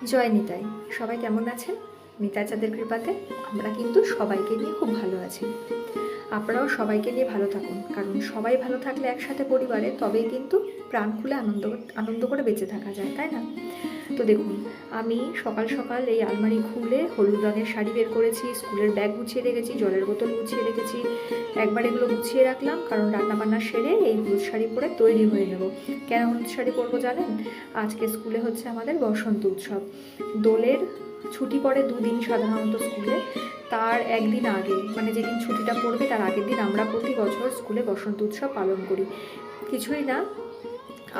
জয় নিতাই। সবাই কেমন আছেন? নিতাই চাঁদের কৃপাতে আমরা কিন্তু সবাইকে নিয়ে খুব ভালো আছি। আপনারাও সবাইকে নিয়ে ভালো থাকুন, কারণ সবাই ভালো থাকলে একসাথে পরিবারে তবেই কিন্তু প্রাণ খুলে আনন্দ আনন্দ করে বেঁচে থাকা যায়, তাই না? তো দেখুন, আমি সকাল সকাল এই আলমারি খুলে হলুদ রঙের শাড়ি বের করেছি, স্কুলের ব্যাগ গুছিয়ে রেখেছি, জলের বোতল গুছিয়ে রেখেছি। একবার এগুলো গুছিয়ে রাখলাম, কারণ রান্নাবান্না সেরে এই হলুদ শাড়ি পরে তৈরি হয়ে নেব। কেন হলুদ শাড়ি পরবো জানেন? আজকে স্কুলে হচ্ছে আমাদের বসন্ত উৎসব। দোলের ছুটি পড়ে দুদিন সাধারণত স্কুলে, তার একদিন আগে মানে যেদিন ছুটিটা পড়বে তার আগের দিন আমরা প্রতি বছর স্কুলে বসন্ত উৎসব পালন করি। কিছুই না,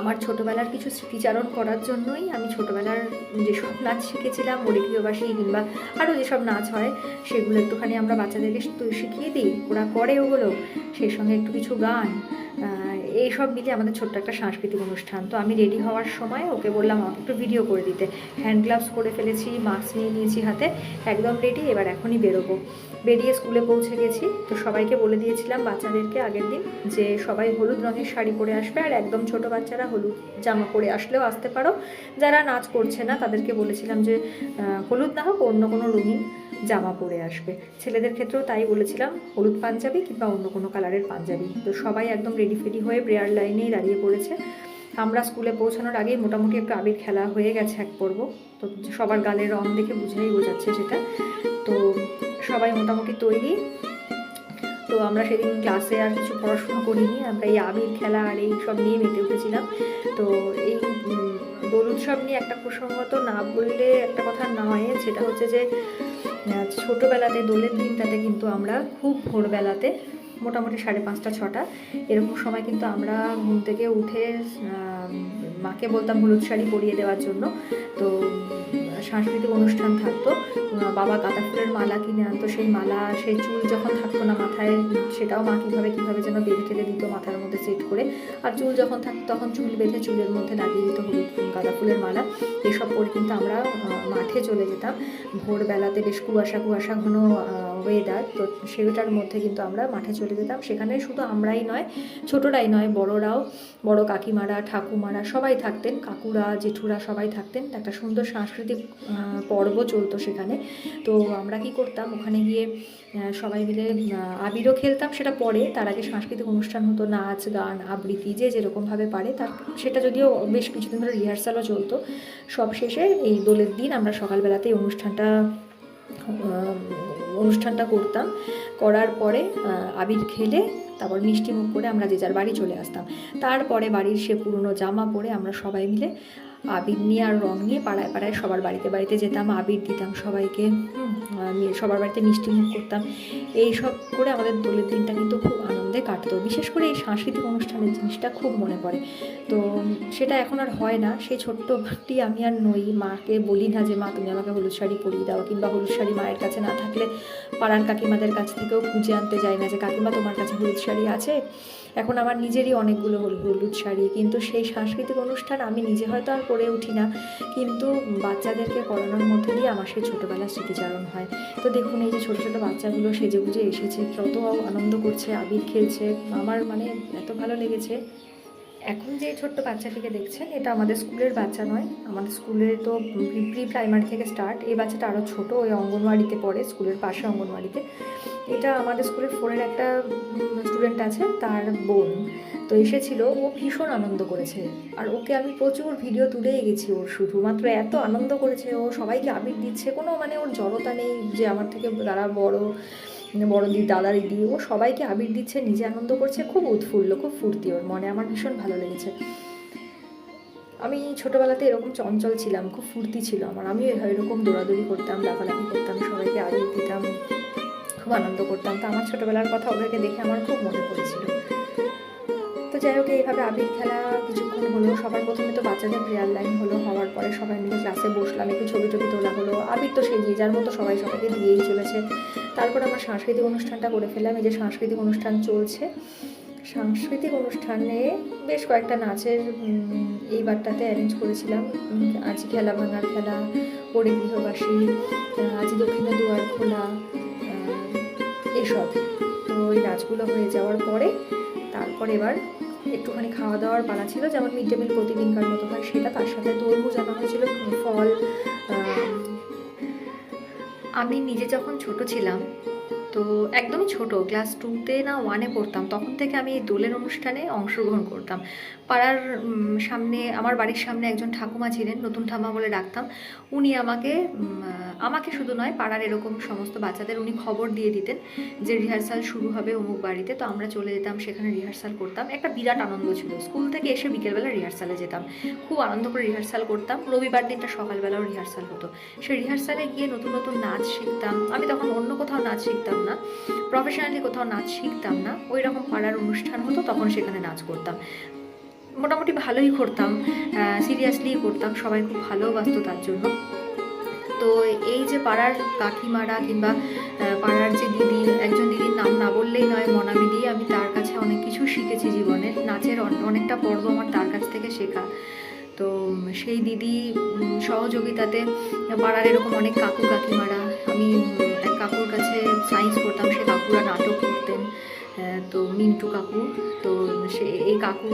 আমার ছোটোবেলার কিছু স্মৃতিচারণ করার জন্যই আমি ছোটোবেলার যেসব নাচ শিখেছিলাম, ওরে গৃহবাসী কিংবা আরও যেসব নাচ হয় সেগুলো একটুখানি আমরা বাচ্চাদেরকে শিখিয়ে দিই, ওরা করে ওগুলো, সেই সঙ্গে একটু কিছু গান, এইসব মিলে আমাদের ছোট্ট একটা সাংস্কৃতিক অনুষ্ঠান। তো আমি রেডি হওয়ার সময় ওকে বললাম আমাকে একটু ভিডিও করে দিতে। হ্যান্ড গ্লাভস করে ফেলেছি, মাস্ক নিয়ে নিয়েছি হাতে, একদম রেডি। এবার এখনই বেরোবো। বেরিয়ে স্কুলে পৌঁছে গেছি। তো সবাইকে বলে দিয়েছিলাম বাচ্চাদেরকে আগের দিন যে সবাই হলুদ রঙের শাড়ি পরে আসবে, আর একদম ছোট বাচ্চারা হলুদ জামা পরে আসলেও আসতে পারো। যারা নাচ করছে না তাদেরকে বলেছিলাম যে হলুদ না হোক অন্য কোনো রঙিন জামা পরে আসবে। ছেলেদের ক্ষেত্রেও তাই বলেছিলাম, হলুদ পাঞ্জাবি কিংবা অন্য কোনো কালারের পাঞ্জাবি। তো সবাই একদম রেডি ফেডি হয়ে প্রেয়ার লাইনেই দাঁড়িয়ে পড়েছে। আমরা স্কুলে পৌঁছানোর আগেই মোটামুটি একটু আবির খেলা হয়ে গেছে এক পর্ব। তো সবার গালের রং দেখে বোঝাচ্ছে সেটা। তো সবাই মোটামুটি তৈরি। তো আমরা সেদিন ক্লাসে আর কিছু পড়াশোনা করিনি, আমরা এই আবির খেলা আর এই সব নিয়ে মেতে উঠেছিলাম। তো এই দোল উৎসব নিয়ে একটা প্রসঙ্গত না বললে একটা কথা নয়, সেটা হচ্ছে যে ছোটোবেলাতে দোলের দিনটাতে কিন্তু আমরা খুব ভোরবেলাতে মোটামুটি 5:30 6টা এরকম সময় কিন্তু আমরা ঘুম থেকে উঠে মাকে বলতাম হলুদ শাড়ি পরিয়ে দেওয়ার জন্য। তো সাংস্কৃতিক অনুষ্ঠান থাকতো, বাবা গাঁদা ফুলের মালা কিনে আনতো, সেই মালা, সেই চুল যখন থাকতো না মাথায় সেটাও মা কীভাবে যেন বেঁধে টেঁধে দিত মাথার মধ্যে সেট করে, আর চুল যখন থাকতো তখন চুল বেঁধে চুলের মধ্যে লাগিয়ে দিত হলুদ গাঁদা ফুলের মালা। এসব পরে কিন্তু আমরা মাঠে চলে যেতাম। ভোরবেলাতে বেশ কুয়াশা ঘন ওয়েদার, তো সেটার মধ্যে কিন্তু আমরা মাঠে চলে যেতাম। সেখানে শুধু আমরাই নয়, ছোটরাই নয়, বড়রাও, বড় কাকিমারা, ঠাকুমারা সবাই থাকতেন, কাকুরা, জেঠুরা সবাই থাকতেন। একটা সুন্দর সাংস্কৃতিক পর্ব চলতো সেখানে। তো আমরা কি করতাম, ওখানে গিয়ে সবাই মিলে আবিরও খেলতাম, সেটা পরে। তার আগে সাংস্কৃতিক অনুষ্ঠান হতো, নাচ গান আবৃত্তি, যে যেরকমভাবে পারে তার, সেটা যদিও বেশ কিছুদিন ধরে রিহার্সালও চলতো। সব শেষে এই দোলের দিন আমরা সকালবেলাতে এই অনুষ্ঠানটা করতাম। করার পরে আবির খেলে তারপর মিষ্টি মুখ করে আমরা যে যার বাড়ি চলে আসতাম। তারপরে বাড়ির সে পুরনো জামা পরে আমরা সবাই মিলে আবির নিয়ে আর রং নিয়ে পাড়ায় পাড়ায় সবার বাড়িতে যেতাম, আবির দিতাম সবাইকে, সবার বাড়িতে মিষ্টি মুখ করতাম। এই সব করে আমাদের দোলের দিনটা কিন্তু খুব আনন্দে কাটতো। বিশেষ করে এই সাংস্কৃতিক অনুষ্ঠানের জিনিসটা খুব মনে পড়ে। তো সেটা এখন আর হয় না। সেই ছোট্টটি আমি আর নই। মাকে বলি না যে মা তুমি আমাকে হলুদ শাড়ি পরিয়ে দাও, কিংবা হলুদ শাড়ি মায়ের কাছে না থাকলে পাড়ার কাকিমাদের কাছ থেকেও খুঁজে আনতে যাই না যে কাকিমা তোমার কাছে হলুদ শাড়ি আছে। এখন আমার নিজেরই অনেকগুলো হলুদ শাড়ি, কিন্তু সেই সাংস্কৃতিক অনুষ্ঠান আমি নিজে হয়তো আর করে উঠি না, কিন্তু বাচ্চাদেরকে করানোর মধ্যে দিয়ে আমার সেই ছোটোবেলার স্মৃতিচারণ হয়। তো দেখুন, এই যে ছোটো ছোটো বাচ্চাগুলো সেজে গুজে এসেছে, কত আনন্দ করছে, আবির খেলছে, আমার মানে এত ভালো লেগেছে। এখন যে ছোট্ট বাচ্চাটিকে দেখছেন, এটা আমাদের স্কুলের বাচ্চা নয়। আমাদের স্কুলে তো প্রি প্রাইমারি থেকে স্টার্ট। এই বাচ্চাটা আরও ছোটো, ওই অঙ্গনওয়াড়িতে পড়ে, স্কুলের পাশে অঙ্গনওয়াড়িতে। এটা আমাদের স্কুলের 4-এর একটা স্টুডেন্ট আছে, তার বোন। তো এসেছিল, ও ভীষণ আনন্দ করেছে, আর ওকে আমি প্রচুর ভিডিও তুলেই গেছি ওর। শুধুমাত্র এত আনন্দ করেছে ও, সবাইকে আবির দিচ্ছে, কোনো মানে ওর জড়তা নেই যে আমার থেকে যারা বড় দিদি, দাদা দিদি, ও সবাইকে আবির দিচ্ছে, নিজে আনন্দ করছে, খুব উৎফুল্ল, খুব ফুর্তি ওর মনে। আমার ভীষণ ভালো লেগেছে। আমি ছোটোবেলাতে এরকম চঞ্চল ছিলাম, খুব ফুর্তি ছিল আমার। আমিও এরকম দৌড়াদৌড়ি করতাম, লাফালাফি করতাম, সবাইকে আবির দিতাম, খুব আনন্দ করতাম। তো আমার ছোটোবেলার কথা ওদেরকে দেখে আমার খুব মনে পড়েছিল। তো যাই হোক, এইভাবে আবির খেলা কিছুক্ষণ হলো। সবার প্রথমে তো বাচ্চাদের প্রেয়ার লাইন হলো, হওয়ার পরে সবাই মিলে ক্লাসে বসলাম, একটু ছবি তোলা হলো। আবির তো সেই যে যার মতো সবাইকে দিয়েই চলেছে। তারপর আমরা সাংস্কৃতিক অনুষ্ঠানটা করে ফেললাম। এই যে সাংস্কৃতিক অনুষ্ঠান চলছে, সাংস্কৃতিক অনুষ্ঠানে বেশ কয়েকটা নাচের এইবারটাতে অ্যারেঞ্জ করেছিলাম। আজি খেলা ভাঙার খেলা, ওরে গৃহবাসী, আজি দক্ষিণে দুয়ার খোলা, এসব। তো ওই নাচগুলো হয়ে যাওয়ার পরে তারপর এবার একটুখানি খাওয়া দাওয়ার পালা ছিল, যেমন মিড ডে মিল প্রতিদিনকার মতো হয় সেটা। তার সাথে তরমুজ আনা হয়েছিল, ফল, আমি নিজে যখন ছোট ছিলাম, তো একদমই ছোট, ক্লাস 2-তে না 1-এ পড়তাম, তখন থেকে আমি এই দোলের অনুষ্ঠানে অংশগ্রহণ করতাম। পাড়ার সামনে, আমার বাড়ির সামনে একজন ঠাকুমা ছিলেন, নতুন ঠাম্মা বলে ডাকতাম। উনি আমাকে শুধু নয়, পাড়ার এরকম সমস্ত বাচ্চাদের উনি খবর দিয়ে দিতেন যে রিহার্সাল শুরু হবে অমুক বাড়িতে। তো আমরা চলে যেতাম, সেখানে রিহার্সাল করতাম। একটা বিরাট আনন্দ ছিল। স্কুল থেকে এসে বিকেলবেলা রিহার্সালে যেতাম, খুব আনন্দ করে রিহার্সাল করতাম। রবিবার দিনটা সকালবেলাও রিহার্সাল হতো। সেই রিহার্সালে গিয়ে নতুন নতুন নাচ শিখতাম। আমি তখন অন্য কোথাও নাচ শিখতাম না, প্রফেশনালি কোথাও নাচ শিখতাম না, ওই রকম পাড়ার অনুষ্ঠান হতো তখন সেখানে নাচ করতাম। মোটামুটি ভালোই করতাম, সিরিয়াসলি করতাম, সবাই খুব ভালোবাসতো তার জন্য। তো এই যে পাড়ার কাকিমারা কিংবা পাড়ার যে দিদি, একজন দিদির নাম না বললেই নয়, মনামি দি, আমি তার কাছে অনেক কিছু শিখেছি জীবনের। নাচের অনেকটা পর্ব আমার তার কাছ থেকে শেখা। তো সেই দিদি সহযোগিতাতে পাড়ার এরকম অনেক কাকু কাকিমারা, আমি এক কাকুর কাছে সায়েন্স পড়তাম, সে কাকুরা নাটক করতেন। তো মিন্টু কাকু, তো এই কাকু,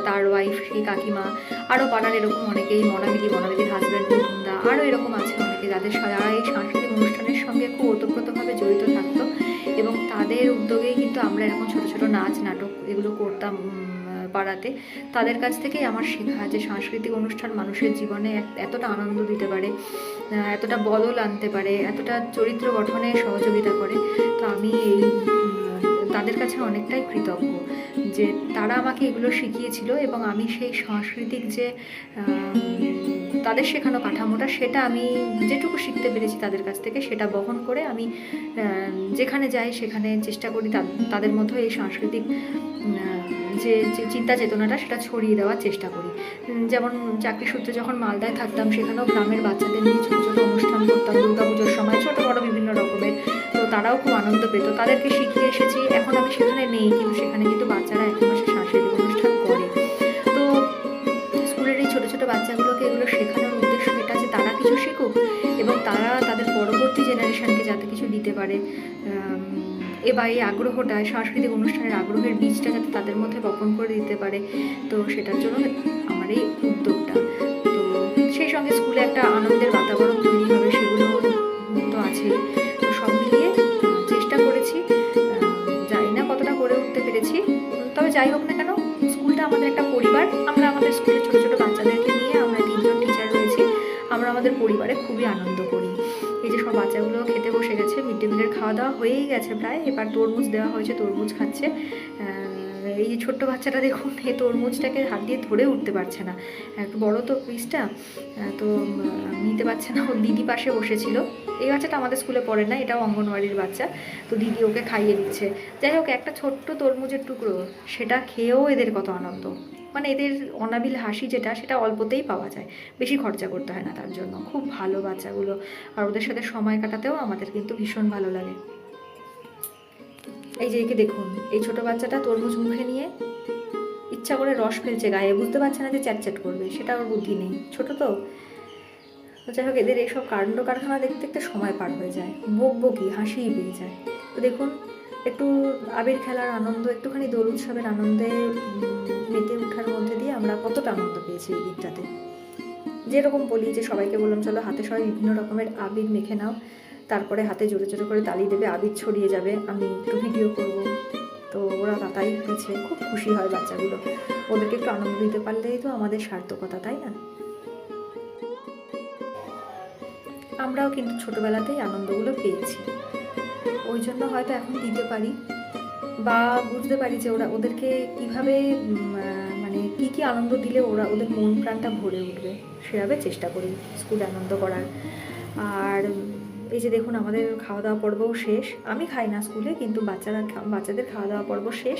তার ওয়াইফ, সেই কাকিমা, আরও পাড়ার এরকম অনেকেই, মনামিদির হাজব্যান্ড মিঠুনদা, আরও এরকম আছে অনেকে, যারা এই সাংস্কৃতিক অনুষ্ঠানের সঙ্গে খুব ওতপ্রোতভাবে জড়িত থাকতো। এবং তাদের উদ্যোগেই কিন্তু আমরা এরকম ছোটো ছোটো নাচ নাটক এগুলো করতাম পাড়াতে। তাদের কাছ থেকেই আমার শেখা যে সাংস্কৃতিক অনুষ্ঠান মানুষের জীবনে এতটা আনন্দ দিতে পারে, এতটা বদল আনতে পারে, এতটা চরিত্র গঠনে সহযোগিতা করে। তো আমি তাদের কাছে অনেকটাই কৃতজ্ঞ যে তারা আমাকে এগুলো শিখিয়েছিল, এবং আমি সেই সাংস্কৃতিক যে তাদের শেখানো কাঠামোটা, সেটা আমি যেটুকু শিখতে পেরেছি তাদের কাছ থেকে, সেটা বহন করে আমি যেখানে যাই সেখানে চেষ্টা করি তাদের মধ্যে এই সাংস্কৃতিক যে চিন্তা চেতনাটা সেটা ছড়িয়ে দেওয়ার চেষ্টা করি। যেমন চাকরি সূত্রে যখন মালদায় থাকতাম, সেখানেও গ্রামের বাচ্চাদের নিয়ে ছোটো ছোটো অনুষ্ঠান করতাম দুর্গাপুজোর সময়, ছোটো বড়ো বিভিন্ন রকমের। তো তারাও খুব আনন্দ পেত, তাদেরকে শিখিয়ে এসেছি। এখন আমি সেখানে নেই, কিন্তু সেখানে কিন্তু বাচ্চারা একই মাসে সাংস্কৃতিক অনুষ্ঠান করে। তো স্কুলের এই ছোটো ছোটো বাচ্চাগুলোকে এগুলো শেখানোর উদ্দেশ্য এটা যে তারা কিছু শিখুক এবং তারা তাদের পরবর্তী জেনারেশনকে যাতে কিছু দিতে পারে, এবার এই আগ্রহটা, সাংস্কৃতিক অনুষ্ঠানের আগ্রহের বীজটা যাতে তাদের মধ্যে বপন করে দিতে পারে। তো সেটার জন্য আমার এই উদ্যোগটা। তো সেই সঙ্গে স্কুলে একটা আনন্দের বাতাবরণ তৈরি হবে, সেগুলো তো আছেই। তো সব মিলিয়ে চেষ্টা করেছি, জানি না কতটা করে উঠতে পেরেছি। তবে যাই হোক না কেন, স্কুলটা আমাদের একটা পরিবার। আমরা আমাদের স্কুলের ছোটো ছোটো বাচ্চাদেরকে নিয়ে, আমরা 3জন টিচার রয়েছি, আমরা আমাদের পরিবারে খুবই আনন্দ করি। এই যে সব বাচ্চাগুলো খেতে বসে গেছে, মিড ডে মিলের খাওয়া দাওয়া হয়েই গেছে প্রায়। এবার তরমুজ দেওয়া হয়েছে, তরমুজ খাচ্ছে। এই যে ছোট্ট বাচ্চাটা দেখুন, এই তরমুজটাকে হাত দিয়ে ধরে উঠতে পারছে না, একটু বড় তো পিসটা, তো নিতে পারছে না। ও দিদি পাশে বসেছিল। এই বাচ্চাটা আমাদের স্কুলে পড়ে না, এটাও অঙ্গনওয়াড়ির বাচ্চা। তো দিদি ওকে খাইয়ে দিচ্ছে। যাই হোক, একটা ছোট্ট তরমুজের টুকরো, সেটা খেয়েও এদের কত আনন্দ। মানে এদের অনাবিল হাসি যেটা, সেটা অল্পতেই পাওয়া যায়, বেশি খরচা করতে হয় না তার জন্য। খুব ভালো বাচ্চাগুলো, আর ওদের সাথে সময় কাটাতেও আমাদের কিন্তু ভীষণ ভালো লাগে। এই যে একে দেখুন, এই ছোটো বাচ্চাটা তরমুজ মুখে নিয়ে ইচ্ছা করে রস ফেলছে গায়ে, বুঝতে পারছে না যে চ্যাটচ্যাট করবে, সেটা ওর বুদ্ধি নেই, ছোটো তো। যাই হোক, এদের এইসব কাণ্ড কারখানা দেখতে দেখতে সময় পার হয়ে যায়, বকবকি হাসিই পেয়ে যায়। তো দেখুন, একটু আবির খেলার আনন্দ, একটুখানি দোল উৎসবের আনন্দে মেতে ওঠার মধ্যে দিয়ে আমরা কতটা আনন্দ পেয়েছি এই দিকটাতে। যেরকম বলি যে সবাইকে বললাম চলো হাতে সবাই বিভিন্ন রকমের আবির মেখে নাও, তারপরে হাতে জোরে জোরে করে তালি দেবে, আবির ছড়িয়ে যাবে, আমি একটু ভিডিও করব। তো ওরা তাই হয়েছে, খুব খুশি হয় বাচ্চাগুলো। ওদেরকে একটু আনন্দ দিতে পারলেই তো আমাদের সার্থকতা, তাই না? আমরাও কিন্তু ছোটোবেলাতেই আনন্দগুলো পেয়েছি, ওই জন্য হয়তো এখন দিতে পারি বা বুঝতে পারি যে ওদেরকে কীভাবে, মানে কী আনন্দ দিলে ওদের মন প্রাণটা ভরে উঠবে, সেভাবে চেষ্টা করি স্কুলে আনন্দ করার। আর এই যে দেখুন, আমাদের খাওয়া দাওয়া পর্বও শেষ। আমি খাই না স্কুলে, কিন্তু বাচ্চাদের খাওয়া দাওয়া পর্ব শেষ।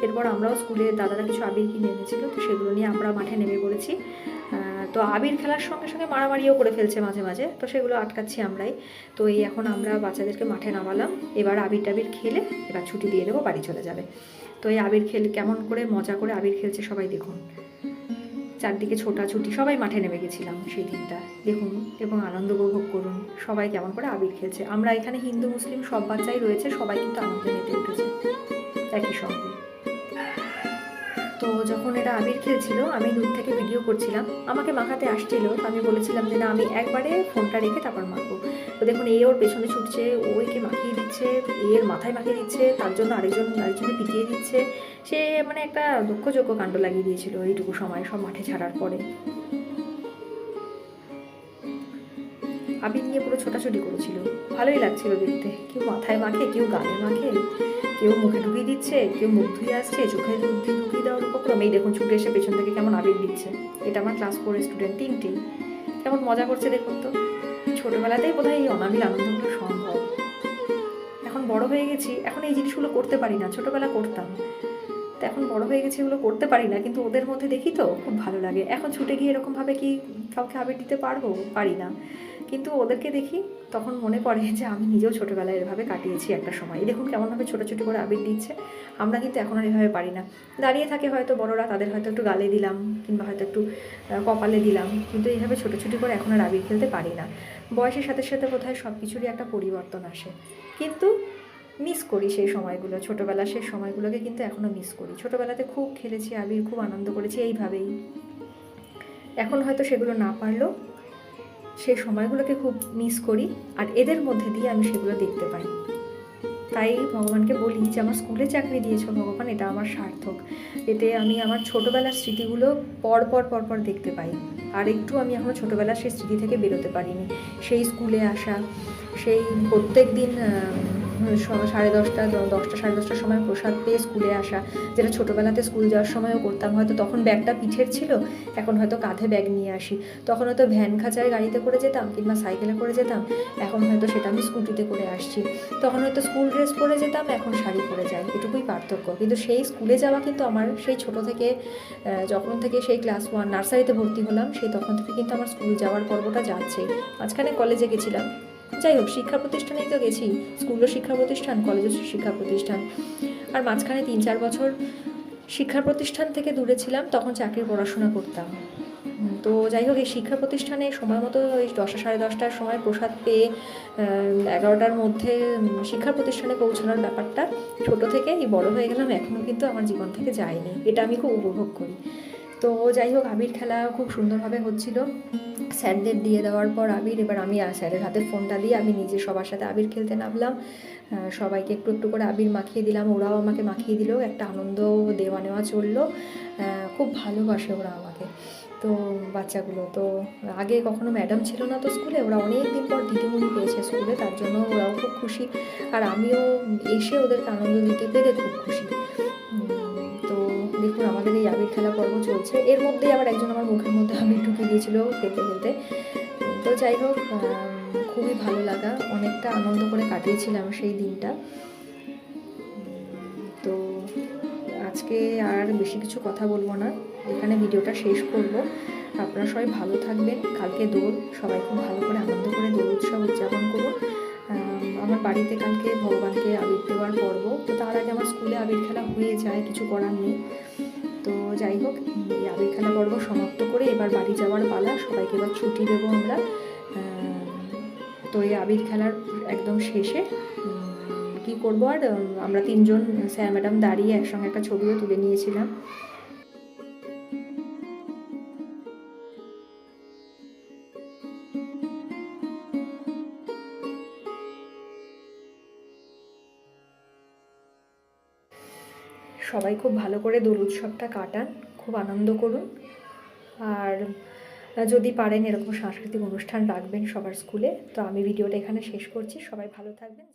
এরপর আমরাও স্কুলে দাদারা কিছু আবির কিনে এনেছিল, তো সেগুলো নিয়ে আমরা মাঠে নেমে পড়েছি। তো আবির খেলার সঙ্গে সঙ্গে মারামারিও করে ফেলছে মাঝে মাঝে, তো সেগুলো আটকাচ্ছি আমরাই। তো এই এখন আমরা বাচ্চাদেরকে মাঠে নামালাম, এবার আবির টাবির খেলে এবার ছুটি দিয়ে দেবো, বাড়ি চলে যাবে। তো এই আবির খেলে কেমন করে মজা করে আবির খেলছে সবাই দেখুন, চারদিকে ছোটাছুটি, সবাই মাঠে নেমে গেছিলাম সেই দিনটা, দেখুন এবং আনন্দ উপভোগ করুন সবাই কেমন করে আবির খেলছে। আমরা এখানে হিন্দু মুসলিম সব বাচ্চাই রয়েছে, সবাই কিন্তু আনন্দে মেতে উঠেছে একই সঙ্গে। তো যখন এরা আবির খেলছিল আমি দূর থেকে ভিডিও করছিলাম, আমাকে মাখাতে আসছিল, তো আমি বলেছিলাম যে না আমি একবারে ফোনটা রেখে তারপর মাখবো। তো দেখুন এই ওর পেছনে ছুটছে, ওইকে মাখিয়ে দিচ্ছে, এর মাথায় মাখিয়ে দিচ্ছে, তার জন্য আরেকজনে পিটিয়ে দিচ্ছে। সে মানে একটা দুঃখযোগ্য কাণ্ড লাগিয়ে দিয়েছিল এইটুকু সময় সব মাঠে ছাড়ার পরে। আবির নিয়ে পুরো ছোটাছুটি করেছিল, ভালোই লাগছিল দেখতে। কেউ মাথায় মাখে, কেউ গালে মাখে, কেউ মুখে ঢুকিয়ে দিচ্ছে, কেউ মুখ ধুয়ে আসছে, চোখে ঢুকিয়ে দেওয়ার উপক্রম। এই দেখুন ছুটে এসে পেছন থেকে কেমন আবির দিচ্ছে। এটা আমার ক্লাস 4 স্টুডেন্ট, তিনটেই কেমন মজা করছে দেখুন তো। ছোটোবেলাতেই বোধহয় এই অনাবিল আনন্দগুলো সম্ভব। এখন বড় হয়ে গেছি, এখন এই জিনিসগুলো করতে পারি না, ছোটোবেলা করতাম। তো এখন বড় হয়ে গেছে, এগুলো করতে পারি না, কিন্তু ওদের মধ্যে দেখি তো খুব ভালো লাগে। এখন ছুটে গিয়ে এরকমভাবে কি কাউকে আবির দিতে পারবো? পারি না, কিন্তু ওদেরকে দেখি তখন মনে পড়ে যে আমি নিজেও ছোটোবেলায় এভাবে কাটিয়েছি একটা সময়। দেখুন কেমনভাবে ছোটাছুটি করে আবির দিচ্ছে। আমরা কিন্তু এখন আর এভাবে পারি না। দাঁড়িয়ে থাকে হয়তো বড়রা, তাদের হয়তো একটু গালে দিলাম কিংবা হয়তো একটু কপালে দিলাম, কিন্তু এইভাবে ছোটাছুটি করে এখন আর আবির খেলতে পারি না। বয়সের সাথে সাথে বোধহয় সব কিছুরই একটা পরিবর্তন আসে, কিন্তু মিস করি সেই সময়গুলো। ছোটোবেলার সেই সময়গুলোকে কিন্তু এখনও মিস করি। ছোটোবেলাতে খুব খেলেছি আবির, খুব আনন্দ করেছি এইভাবেই। এখন হয়তো সেগুলো না পারলেও সেই সময়গুলোকে খুব মিস করি, আর এদের মধ্যে দিয়ে আমি সেগুলো দেখতে পাই। তাই ভগবানকে বলি যে আমার স্কুলে চাকরি দিয়েছো ভগবান, এটা আমার সার্থক। এতে আমি আমার ছোটোবেলার স্মৃতিগুলো পর দেখতে পাই। আর একটু আমি এখনও ছোটোবেলার সেই স্মৃতি থেকে বেরোতে পারিনি। সেই স্কুলে আসা, সেই প্রত্যেক দিন 10:30 10টা 10:30টার সময় প্রসাদ পেয়ে স্কুলে আসা, যেটা ছোটোবেলাতে স্কুল যাওয়ার সময়ও করতাম। হয়তো তখন ব্যাগটা পিঠের ছিল, এখন হয়তো কাঁধে ব্যাগ নিয়ে আসি। তখন হয়তো ভ্যান খাঁচায় গাড়িতে করে যেতাম কিংবা সাইকেলে করে যেতাম, এখন হয়তো সেটা আমি স্কুটিতে করে আসছি। তখন হয়তো স্কুল ড্রেস পরে যেতাম, এখন শাড়ি পরে যাই, এটুকুই পার্থক্য। কিন্তু সেই স্কুলে যাওয়া কিন্তু আমার সেই ছোটো থেকে, যখন থেকে সেই ক্লাস 1 নার্সারিতে ভর্তি হলাম, সেই তখন থেকে কিন্তু আমার স্কুল যাওয়ার পর্বটা যাচ্ছেই। মাঝখানে কলেজে গেছিলাম, যাই হোক শিক্ষা প্রতিষ্ঠানেই তো গেছি, স্কুলও শিক্ষা প্রতিষ্ঠান, কলেজও শিক্ষা প্রতিষ্ঠান। আর মাঝখানে 3-4 বছর শিক্ষা প্রতিষ্ঠান থেকে দূরে ছিলাম, তখন চাকরির পড়াশোনা করতাম। তো যাই হোক এই শিক্ষা প্রতিষ্ঠানে সময় মতো ওই 10টা 10:30টার সময় প্রসাদ পেয়ে 11টার মধ্যে শিক্ষা প্রতিষ্ঠানে পৌঁছানোর ব্যাপারটা ছোটো থেকে এই বড়ো হয়ে গেলাম এখনও কিন্তু আমার জীবন থেকে যায়নি। এটা আমি খুব উপভোগ করি। তো যাই হোক আবির খেলা খুব সুন্দরভাবে হচ্ছিল। স্যারদের দিয়ে দেওয়ার পর আবির, এবার আমি স্যারের হাতে ফোনটা দিয়ে আমি নিজে সবার সাথে আবির খেলতে নামলাম। সবাইকে একটু একটু করে আবির মাখিয়ে দিলাম, ওরাও আমাকে মাখিয়ে দিল, একটা আনন্দ দেওয়া নেওয়া চললো। খুব ভালোবাসে ওরা আমাকে। তো বাচ্চাগুলো তো আগে কখনো ম্যাডাম ছিল না তো স্কুলে, ওরা অনেক দিন পর দিদিমণি পেয়েছে স্কুলে, তার জন্য ওরাও খুব খুশি, আর আমিও এসে ওদেরকে আনন্দ দিতে পেরে খুব খুশি। তো দেখুন আমাদের এই আবির খেলা পর্ব চলছে, এর মধ্যেই আবার একজন আমার মুখের মধ্যে আবির ঢুকিয়ে দিয়েছিল খেলতে খেলতে। তো যাই হোক খুবই ভালো লাগা, অনেকটা আনন্দ করে কাটিয়েছিলাম সেই দিনটা। তো আজকে আর বেশি কিছু কথা বলবো না, এখানে ভিডিওটা শেষ করব। আপনারা সবাই ভালো থাকবেন। কালকে দোল, সবাই খুব ভালো করে আনন্দ করে দোল উৎসব উদযাপন করুন। আমার বাড়িতে কালকে ভগবানকে আবির দেওয়ার পর্ব, তো তার আগে আমার স্কুলে আবির খেলা হয়ে যায়, কিছু করার নেই। তো যাই হোক এই আবির খেলা পর্ব সমাপ্ত করে এবার বাড়ি যাওয়ার পালা, সবাইকে এবার ছুটি দেবো আমরা। তো এই আবির খেলার একদম শেষে কী করবো আর, আমরা 3জন স্যার ম্যাডাম দাঁড়িয়ে একসঙ্গে একটা ছবিও তুলে নিয়েছিলাম। সবাই খুব ভালো করে দোল উৎসবটা কাটান, খুব আনন্দ করুন। আর যদি পারেন এরকম সাংস্কৃতিক অনুষ্ঠান রাখবেন সবার স্কুলে। তো আমি ভিডিওটা এখানে শেষ করছি, সবাই ভালো থাকবেন।